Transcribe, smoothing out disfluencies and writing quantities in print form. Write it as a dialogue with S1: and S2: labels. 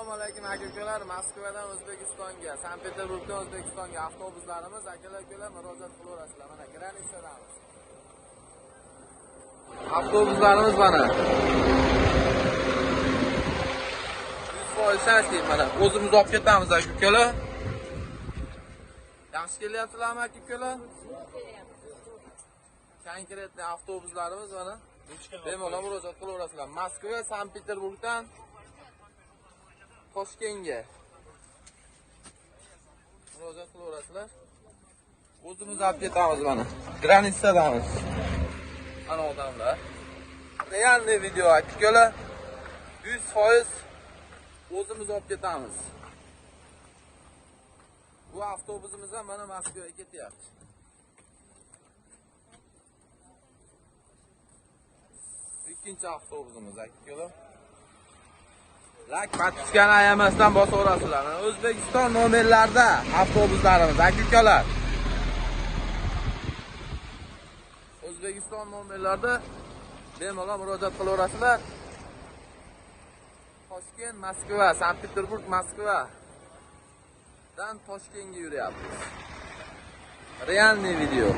S1: Assalomu alaykum aka-ukalar. Moskvadan O'zbekistonga, Sankt-Peterburgdan O'zbekistonga avtobuslarimiz aka-ukalar murojaat qilaverasizlar. Mana Granitsadamiz. Avtobuslarimiz mana. 100% shashlik mana. O'zimiz olib ketamiz aka-ukalar. Yaxshi kelyapsizlarmi aka-ukalar? Konkretni avtobuslarimiz mana. Bemalol murojaat qilaverasizlar. Moskva, Sankt-Peterburgdan Toshkentga murojaat qilaverasizlar. O'zimiz olib ketamiz mana. Granitsadamiz. Ana odamlar. Realniy video aka-ukalar. 100% o'zimiz olib ketamiz. Bu avtobusimiz ham mana Moskvaga ketyapti. Ikkinchi avtobusimiz aka-ukalar. Lak patishkani ayamasdan bosaverasizlar. O'zbekiston nomerlarda avtobuslarimiz aka-ukalar. O'zbekiston nomerlarda bemalol murojaat qilaverasizlar. Toshkent, Moskva, Sankt-Peterburg, Moskva dan Toshkentga yuryapmiz. Realniy video.